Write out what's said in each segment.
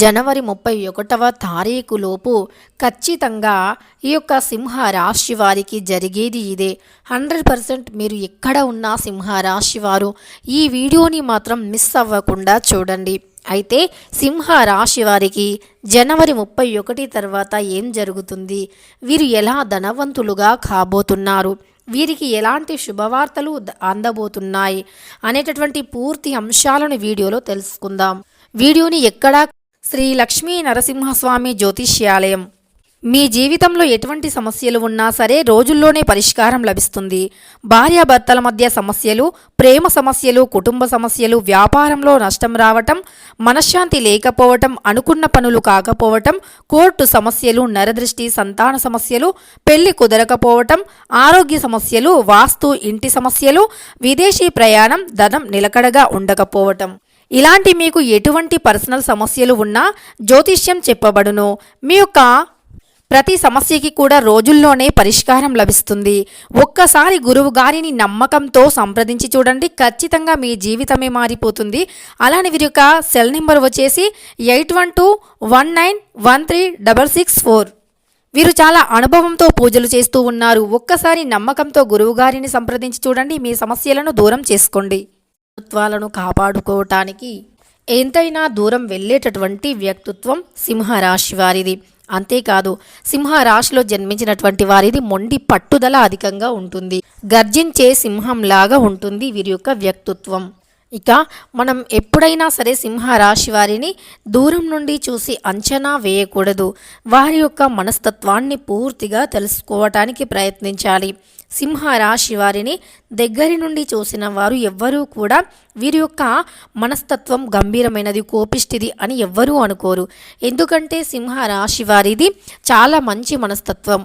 జనవరి 31వ తారీఖులోపు ఖచ్చితంగా ఈ యొక్క సింహ రాశి వారికి జరిగేది ఇదే. 100% మీరు ఎక్కడ ఉన్నా సింహ రాశి వారు ఈ వీడియోని మాత్రం మిస్ అవ్వకుండా చూడండి. అయితే సింహ రాశి వారికి జనవరి 31 తర్వాత ఏం జరుగుతుంది, వీరు ఎలా ధనవంతులుగా కాబోతున్నారు, వీరికి ఎలాంటి శుభవార్తలు అందబోతున్నాయి అనేటటువంటి పూర్తి అంశాలను వీడియోలో తెలుసుకుందాం. వీడియోని ఎక్కడా శ్రీ లక్ష్మీ నరసింహస్వామి జ్యోతిష్యాలయం. మీ జీవితంలో ఎటువంటి సమస్యలు ఉన్నా సరే రోజుల్లోనే పరిష్కారం లభిస్తుంది. భార్యాభర్తల మధ్య సమస్యలు, ప్రేమ సమస్యలు, కుటుంబ సమస్యలు, వ్యాపారంలో నష్టం రావటం, మనశ్శాంతి లేకపోవటం, అనుకున్న పనులు కాకపోవటం, కోర్టు సమస్యలు, నరదృష్టి, సంతాన సమస్యలు, పెళ్లి కుదరకపోవటం, ఆరోగ్య సమస్యలు, వాస్తు, ఇంటి సమస్యలు, విదేశీ ప్రయాణం, ధనం నిలకడగా ఉండకపోవటం, ఇలాంటి మీకు ఎటువంటి పర్సనల్ సమస్యలు ఉన్నా జ్యోతిష్యం చెప్పబడును. మీ యొక్క ప్రతి సమస్యకి కూడా రోజుల్లోనే పరిష్కారం లభిస్తుంది. ఒక్కసారి గురువు గారిని నమ్మకంతో సంప్రదించి చూడండి, ఖచ్చితంగా మీ జీవితమే మారిపోతుంది. అలానే వీరి యొక్క సెల్ నెంబర్ వచ్చేసి 8121913664. వీరు చాలా అనుభవంతో పూజలు చేస్తూ ఉన్నారు. ఒక్కసారి నమ్మకంతో గురువు గారిని సంప్రదించి చూడండి, మీ సమస్యలను దూరం చేసుకోండి. వ్యక్తిత్వాలను కాపాడుకోవటానికి ఎంతైనా దూరం వెళ్ళేటటువంటి వ్యక్తిత్వం సింహరాశి వారిది. అంతేకాదు, సింహరాశిలో జన్మించినటువంటి వారిది మొండి పట్టుదల అధికంగా ఉంటుంది. గర్జించే సింహంలాగా ఉంటుంది వీరి యొక్క వ్యక్తిత్వం. ఇక మనం ఎప్పుడైనా సరే సింహరాశి వారిని దూరం నుండి చూసి అంచనా వేయకూడదు. వారి యొక్క మనస్తత్వాన్ని పూర్తిగా తెలుసుకోవటానికి ప్రయత్నించాలి. సింహరాశి వారిని దగ్గరి నుండి చూసిన వారు ఎవ్వరూ కూడా వీరి యొక్క మనస్తత్వం గంభీరమైనది, కోపిష్టిది అని ఎవ్వరూ అనుకోరు. ఎందుకంటే సింహరాశి వారిది చాలా మంచి మనస్తత్వం.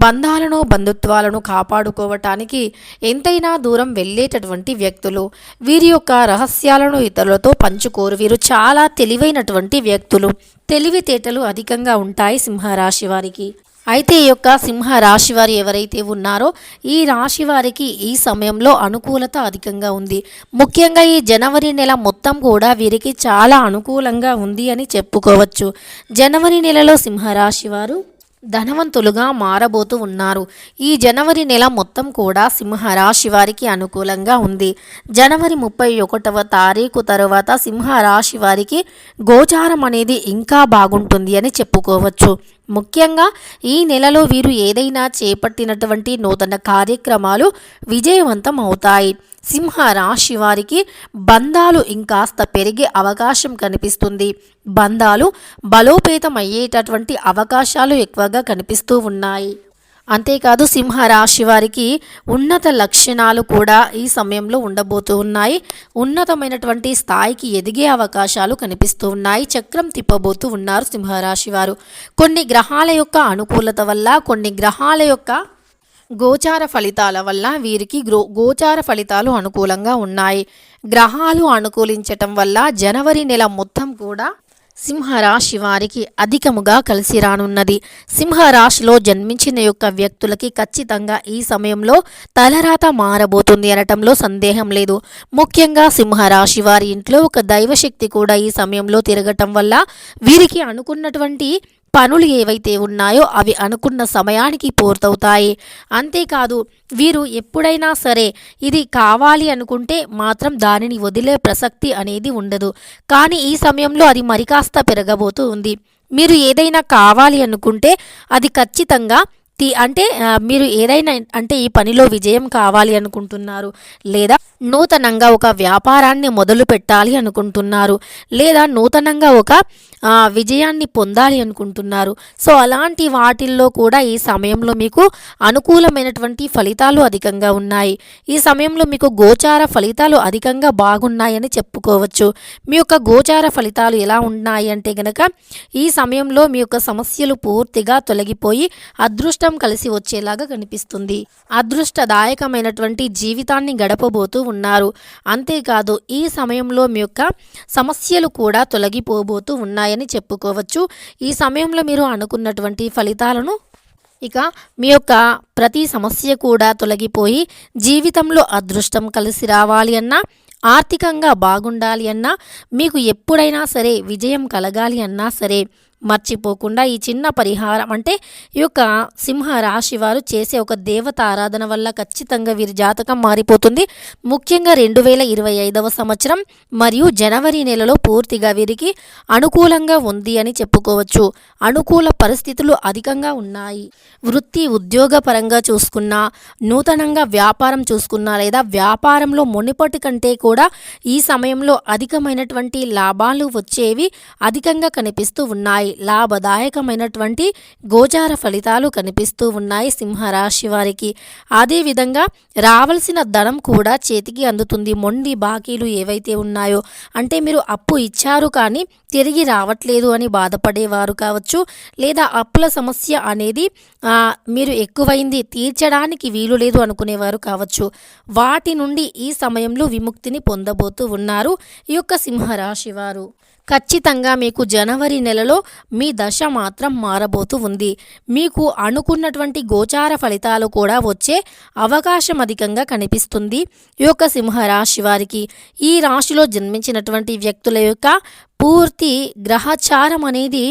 బంధాలను, బంధుత్వాలను కాపాడుకోవటానికి ఎంతైనా దూరం వెళ్ళేటటువంటి వ్యక్తులు. వీరి యొక్క రహస్యాలను ఇతరులతో పంచుకోరు. వీరు చాలా తెలివైనటువంటి వ్యక్తులు. తెలివితేటలు అధికంగా ఉంటాయి సింహరాశి వారికి. అయితే ఈ యొక్క సింహ రాశి వారు ఎవరైతే ఉన్నారో ఈ రాశి వారికి ఈ సమయంలో అనుకూలత అధికంగా ఉంది. ముఖ్యంగా ఈ జనవరి నెల మొత్తం కూడా వీరికి చాలా అనుకూలంగా ఉంది అని చెప్పుకోవచ్చు. జనవరి నెలలో సింహరాశి వారు ధనవంతులుగా మారబోతూ ఉన్నారు. ఈ జనవరి నెల మొత్తం కూడా సింహరాశి వారికి అనుకూలంగా ఉంది. జనవరి 31వ తారీఖు తర్వాత సింహరాశి వారికి గోచారం అనేది ఇంకా బాగుంటుంది అని చెప్పుకోవచ్చు. ముఖ్యంగా ఈ నెలలో వీరు ఏదైనా చేపట్టినటువంటి నూతన కార్యక్రమాలు విజయవంతం అవుతాయి. సింహరాశి వారికి బంధాలు ఇంకాస్త పెరిగే అవకాశం కనిపిస్తుంది. బంధాలు బలోపేతం అయ్యేటటువంటి అవకాశాలు ఎక్కువగా కనిపిస్తూ ఉన్నాయి. అంతేకాదు, సింహరాశి వారికి ఉన్నత లక్షణాలు కూడా ఈ సమయంలో ఉండబోతూ ఉన్నాయి. ఉన్నతమైనటువంటి స్థాయికి ఎదిగే అవకాశాలు కనిపిస్తూ ఉన్నాయి. చక్రం తిప్పబోతూ ఉన్నారు సింహరాశి వారు. కొన్ని గ్రహాల యొక్క అనుకూలత వల్ల, కొన్ని గ్రహాల యొక్క గోచార ఫలితాల వల్ల వీరికి గోచార ఫలితాలు అనుకూలంగా ఉన్నాయి. గ్రహాలు అనుకూలించటం వల్ల జనవరి నెల మొత్తం కూడా సింహరాశి వారికి అధికముగా కలిసి రానున్నది. సింహరాశిలో జన్మించిన యొక్క వ్యక్తులకి ఖచ్చితంగా ఈ సమయంలో తలరాత మారబోతుంది అనటంలో సందేహం లేదు. ముఖ్యంగా సింహరాశి వారి ఇంట్లో ఒక దైవశక్తి కూడా ఈ సమయంలో తిరగటం వల్ల వీరికి అనుకున్నటువంటి పనులు ఏవైతే ఉన్నాయో అవి అనుకున్న సమయానికి పూర్తవుతాయి. అంతేకాదు, వీరు ఎప్పుడైనా సరే ఇది కావాలి అనుకుంటే మాత్రం దానిని వదిలే ప్రసక్తి అనేది ఉండదు. కానీ ఈ సమయంలో అది మరికాస్త పెరగబోతూ ఉంది. మీరు ఏదైనా కావాలి అనుకుంటే అది ఖచ్చితంగా మీరు ఏదైనా ఈ పనిలో విజయం కావాలి అనుకుంటున్నారు, లేదా నూతనంగా ఒక వ్యాపారాన్ని మొదలు పెట్టాలి అనుకుంటున్నారు, లేదా నూతనంగా ఒక విజయాన్ని పొందాలి అనుకుంటున్నారు. సో అలాంటి వాటిల్లో కూడా ఈ సమయంలో మీకు అనుకూలమైనటువంటి ఫలితాలు అధికంగా ఉన్నాయి. ఈ సమయంలో మీకు గోచార ఫలితాలు అధికంగా బాగున్నాయని చెప్పుకోవచ్చు. మీ యొక్క గోచార ఫలితాలు ఎలా ఉన్నాయి అంటే గనక ఈ సమయంలో మీ యొక్క సమస్యలు పూర్తిగా తొలగిపోయి అదృష్టం కలిసి వచ్చేలాగా కనిపిస్తుంది. అదృష్టదాయకమైనటువంటి జీవితాన్ని గడపబోతూ ఉన్నారు. అంతేకాదు, ఈ సమయంలో మీ యొక్క సమస్యలు కూడా తొలగిపోబోతూ ఉన్నాయని చెప్పుకోవచ్చు. ఈ సమయంలో మీరు అనుకున్నటువంటి ఫలితాలను ఇక మీ యొక్క ప్రతి సమస్య కూడా తొలగిపోయి జీవితంలో అదృష్టం కలిసి రావాలి అన్నా, ఆర్థికంగా బాగుండాలి అన్నా, మీకు ఎప్పుడైనా సరే విజయం కలగాలి అన్నా సరే మర్చిపోకుండా ఈ చిన్న పరిహారం అంటే ఈ యొక్క సింహ రాశి వారు చేసే ఒక దేవత ఆరాధన వల్ల ఖచ్చితంగా వీరి జాతకం మారిపోతుంది. ముఖ్యంగా 2025వ సంవత్సరం మరియు జనవరి నెలలో పూర్తిగా వీరికి అనుకూలంగా ఉంది అని చెప్పుకోవచ్చు. అనుకూల పరిస్థితులు అధికంగా ఉన్నాయి. వృత్తి ఉద్యోగ పరంగా చూసుకున్నా, నూతనంగా వ్యాపారం చూసుకున్నా లేదా వ్యాపారంలో మునిపటి కంటే కూడా ఈ సమయంలో అధికమైనటువంటి లాభాలు వచ్చేవి అధికంగా కనిపిస్తూ ఉన్నాయి. లాభదాయకమైనటువంటి గోచార ఫలితాలు కనిపిస్తూ ఉన్నాయి సింహరాశి వారికి. అదేవిధంగా రావాల్సిన ధనం కూడా చేతికి అందుతుంది. మొండి బాకీలు ఏవైతే ఉన్నాయో, అంటే మీరు అప్పు ఇచ్చారు కానీ తిరిగి రావట్లేదు అని బాధపడేవారు కావచ్చు, లేదా అప్పుల సమస్య అనేది మీరు ఎక్కువైంది తీర్చడానికి వీలు లేదు అనుకునేవారు కావచ్చు. వాటి నుండి ఈ సమయంలో విముక్తిని పొందబోతూ ఉన్నారు ఈ యొక్క సింహరాశి వారు. ఖచ్చితంగా మీకు జనవరి నెలలో మీ దశ మాత్రం మారబోతూ ఉంది. మీకు అనుకున్నటువంటి గోచార ఫలితాలు కూడా వచ్చే అవకాశం అధికంగా కనిపిస్తుంది ఈ యొక్క సింహరాశి వారికి. ఈ రాశిలో జన్మించినటువంటి వ్యక్తుల యొక్క పూర్తి గ్రహచారం అనేది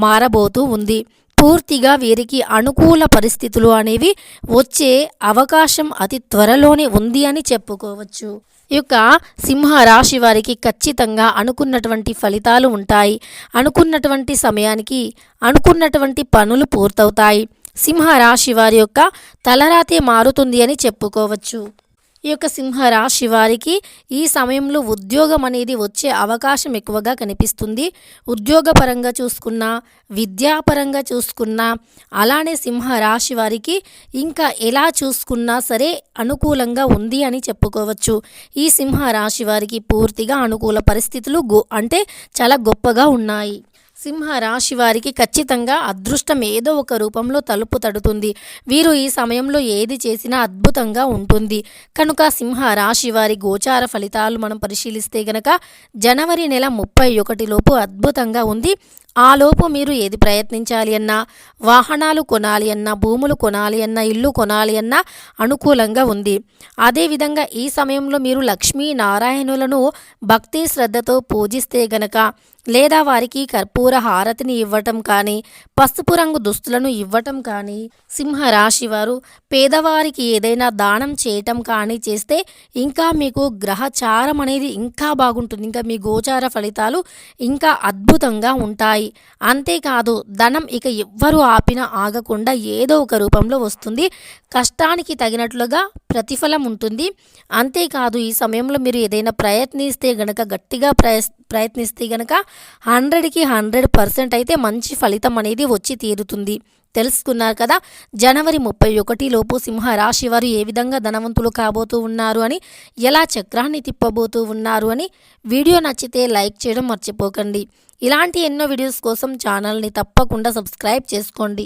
మారబోతూ ఉంది. పూర్తిగా వీరికి అనుకూల పరిస్థితులు అనేవి వచ్చే అవకాశం అతి త్వరలోనే ఉంది అని చెప్పుకోవచ్చు. ఈ యొక్క సింహరాశి వారికి ఖచ్చితంగా అనుకున్నటువంటి ఫలితాలు ఉంటాయి. అనుకున్నటువంటి సమయానికి అనుకున్నటువంటి పనులు పూర్తవుతాయి. సింహరాశి వారి యొక్క తలరాతే మారుతుంది అని చెప్పుకోవచ్చు. ఈ యొక్క సింహరాశి వారికి ఈ సమయంలో ఉద్యోగం అనేది వచ్చే అవకాశం ఎక్కువగా కనిపిస్తుంది. ఉద్యోగపరంగా చూసుకున్నా, విద్యాపరంగా చూసుకున్నా, అలానే సింహరాశి వారికి ఇంకా ఎలా చూసుకున్నా సరే అనుకూలంగా ఉంది అని చెప్పుకోవచ్చు. ఈ సింహరాశి వారికి పూర్తిగా అనుకూల పరిస్థితులు అంటే చాలా గొప్పగా ఉన్నాయి. సింహరాశి వారికి ఖచ్చితంగా అదృష్టం ఏదో ఒక రూపంలో తలుపు తడుతుంది. వీరు ఈ సమయంలో ఏది చేసినా అద్భుతంగా ఉంటుంది. కనుక సింహరాశి వారి గోచార ఫలితాలు మనం పరిశీలిస్తే గనక జనవరి నెల 31 లోపు అద్భుతంగా ఉంది. ఆలోపు మీరు ఏది ప్రయత్నించాలి అన్నా, వాహనాలు కొనాలి అన్నా, భూములు కొనాలి అన్నా, ఇల్లు కొనాలి అన్నా అనుకూలంగా ఉంది. అదేవిధంగా ఈ సమయంలో మీరు లక్ష్మీనారాయణులను భక్తి శ్రద్ధతో పూజిస్తే గనక, లేదా వారికి కర్పూర హారతిని ఇవ్వటం కానీ, పసుపు రంగు దుస్తులను ఇవ్వటం కానీ, సింహరాశి వారు పేదవారికి ఏదైనా దానం చేయటం కానీ చేస్తే ఇంకా మీకు గ్రహచారం అనేది ఇంకా బాగుంటుంది. ఇంకా మీ గోచార ఫలితాలు ఇంకా అద్భుతంగా ఉంటాయి. అంతేకాదు ధనం ఇక ఎవ్వరు ఆపినా ఆగకుండా ఏదో ఒక రూపంలో వస్తుంది. కష్టానికి తగినట్లుగా ప్రతిఫలం ఉంటుంది. అంతేకాదు ఈ సమయంలో మీరు ఏదైనా ప్రయత్నిస్తే గనక, గట్టిగా ప్రయత్నిస్తే గనక 100కి 100% అయితే మంచి ఫలితం అనేది వచ్చి తీరుతుంది. తెలుసుకున్నారు కదా, జనవరి 31 లోపు సింహరాశి వారు ఏ విధంగా ధనవంతులు కాబోతూ ఉన్నారు అని, ఎలా చక్రాన్ని తిప్పబోతూ ఉన్నారు అని. వీడియో నచ్చితే లైక్ చేయడం మర్చిపోకండి. ఇలాంటి ఎన్నో వీడియోస్ కోసం ఛానల్ని తప్పకుండా సబ్స్క్రైబ్ చేసుకోండి.